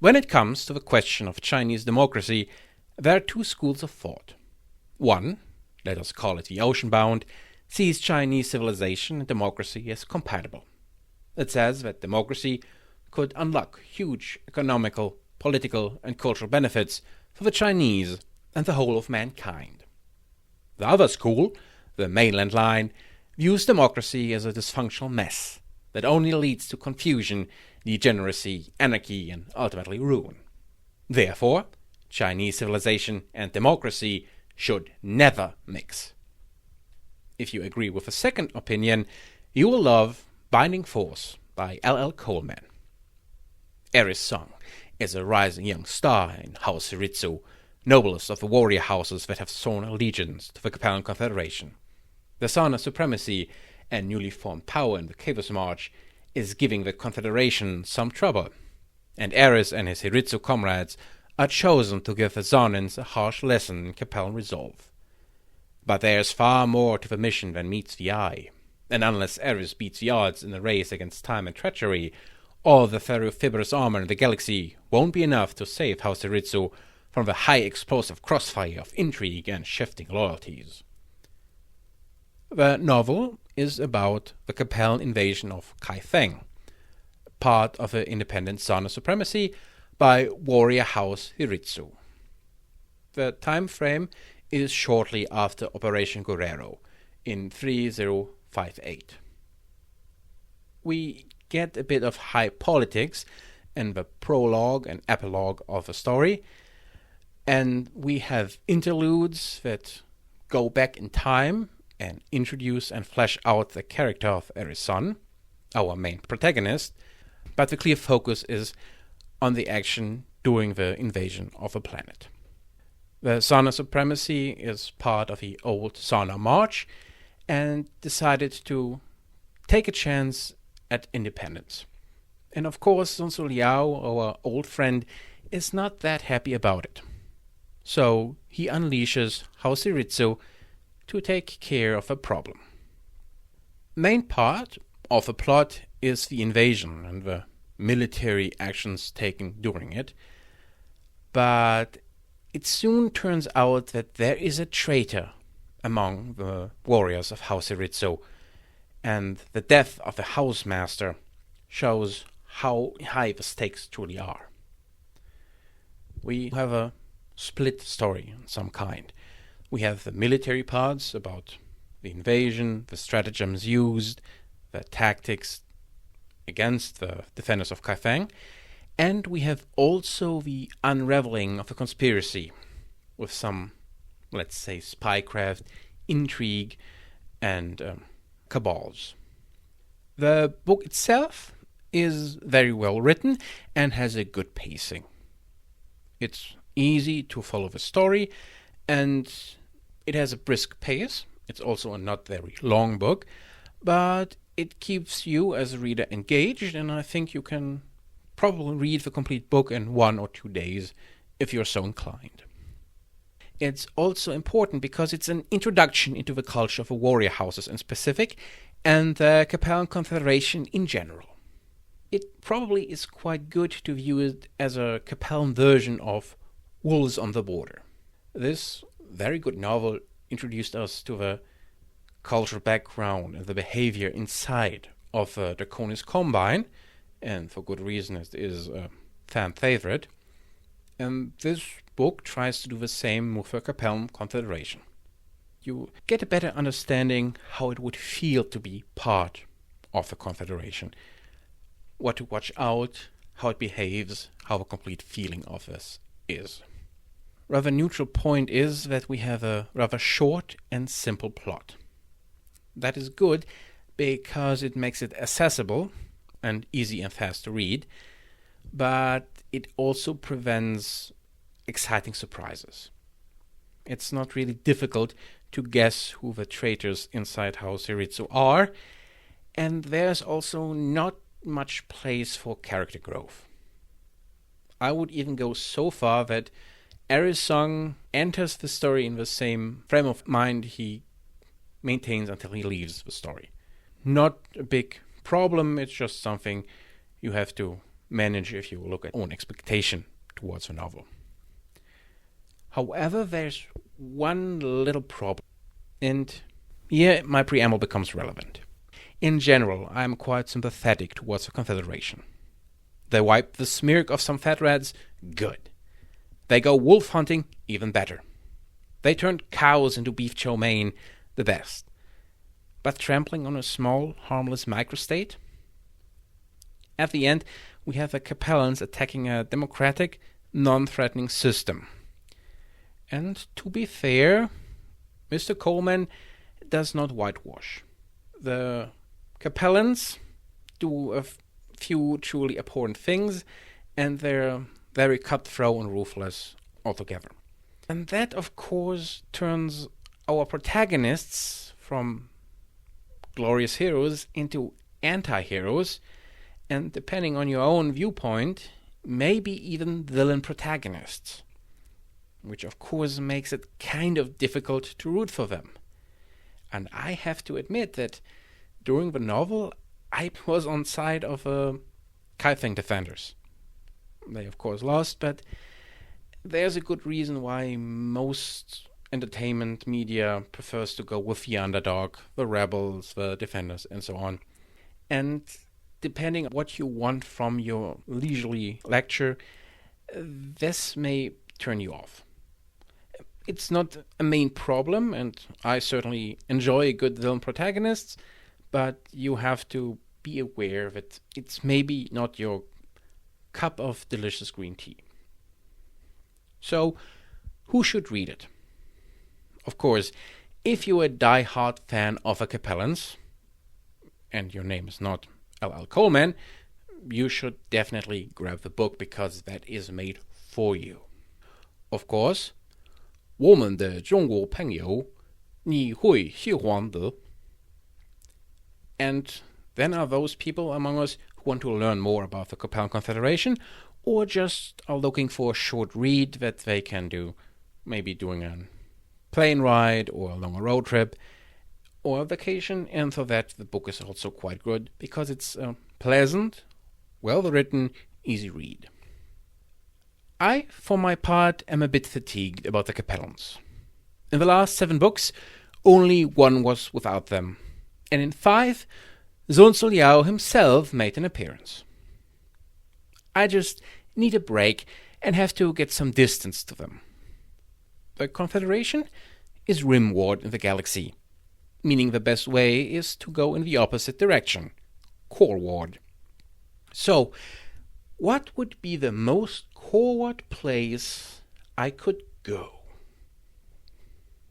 When it comes to the question of Chinese democracy, there are two schools of thought. One, let us call it the ocean-bound, sees Chinese civilization and democracy as compatible. It says that democracy could unlock huge economical, political, and cultural benefits for the Chinese and the whole of mankind. The other school, the mainland line, views democracy as a dysfunctional mess that only leads to confusion, degeneracy, anarchy, and ultimately ruin. Therefore, Chinese civilization and democracy should never mix. If you agree with the second opinion, you will love Binding Force by LoRenLColeman. Aris Song is a rising young star in House Hiritsu, noblest of the warrior houses that have sworn allegiance to the Capellan Confederation. The Sarna Supremacy and newly formed power in the Caves March is giving the Confederation some trouble, and Aris and his Hiritsu comrades are chosen to give the Zarnans a harsh lesson in Capellan resolve. But there is far more to the mission than meets the eye, and unless Aris beats the odds in the race against time and treachery, all the ferrofibrous armor in the galaxy won't be enough to save House Hiritsu from the high explosive crossfire of intrigue and shifting loyalties. The novel is about the Capellan invasion of Kaifeng, part of the independent Sarna Supremacy by warrior House Hiritsu. The time frame is shortly after Operation Guerrero in 3058. We get a bit of high politics in the prologue and epilogue of the story, and we have interludes that go back in time and introduce and flesh out the character of Aris, our main protagonist, but the clear focus is on the action during the invasion of a planet. The Sarna Supremacy is part of the old Sarna March and decided to take a chance at independence. And of course, Sun Tzu Liao, our old friend, is not that happy about it. So he unleashes House Hiritsu to take care of a problem. Main part of the plot is the invasion and the military actions taken during it, but it soon turns out that there is a traitor among the warriors of House Hiritsu, and the death of the housemaster shows how high the stakes truly are. We have a split story of some kind. We have the military parts about the invasion, the stratagems used, the tactics against the defenders of Kaifeng, and we have also the unraveling of the conspiracy with some, let's say, spycraft, intrigue, and cabals. The book itself is very well written and has a good pacing. It's easy to follow the story, and it has a brisk pace. It's also a not very long book, but it keeps you as a reader engaged, and I think you can probably read the complete book in 1 or 2 days if you're so inclined. It's also important because it's an introduction into the culture of the warrior houses in specific and the Capellan Confederation in general. It probably is quite good to view it as a Capellan version of Wolves on the Border. This very good novel introduced us to the cultural background and the behavior inside of the Draconis Combine, and for good reason, it is a fan favorite. And this book tries to do the same with the Capellan Confederation. You get a better understanding how it would feel to be part of the Confederation, what to watch out, how it behaves, how the complete feeling of this is. Rather neutral point is that we have a rather short and simple plot. That is good because it makes it accessible and easy and fast to read, but it also prevents exciting surprises. It's not really difficult to guess who the traitors inside House Hiritsu are, and there's also not much place for character growth. I would even go so far that Aris Song enters the story in the same frame of mind he maintains until he leaves the story. Not a big problem, it's just something you have to manage if you look at own expectation towards a novel. However, there's one little problem, and here my preamble becomes relevant. In general, I'm quite sympathetic towards the Confederation. They wipe the smirk off some fat rats, good. They go wolf hunting, even better. They turned cows into beef chow mein, the best. But trampling on a small, harmless microstate? At the end, we have the Capellans attacking a democratic, non-threatening system. And to be fair, Mr. Coleman does not whitewash. The Capellans do a few truly abhorrent things, and they're very cutthroat and ruthless altogether. And that, of course, turns our protagonists from glorious heroes into anti-heroes, and depending on your own viewpoint, maybe even villain protagonists, which of course makes it kind of difficult to root for them. And I have to admit that during the novel, I was on side of Kaifeng defenders. They of course lost, but there's a good reason why most entertainment media prefers to go with the underdog, the rebels, the defenders, and so on. And depending on what you want from your leisurely lecture, this may turn you off. It's not a main problem, and I certainly enjoy good villain protagonists, but you have to be aware that it's maybe not your cup of delicious green tea. So, who should read it? Of course, if you're a die-hard fan of the Capellans, and your name is not LorenLColeman, you should definitely grab the book because that is made for you. Of course, 我们的中国朋友，你会喜欢的. And then are those people among us who want to learn more about the Capellan Confederation, or just are looking for a short read that they can do, maybe doing a plane ride or a longer road trip or a vacation, and for that the book is also quite good because it's a pleasant, well-written, easy read. I, for my part, am a bit fatigued about the Capellans. In the last 7 books, only one was without them, and in 5, Sun Tzu Liao himself made an appearance. I just need a break and have to get some distance to them. The Confederation is rimward in the galaxy, meaning the best way is to go in the opposite direction, coreward. So, what would be the most coreward place I could go?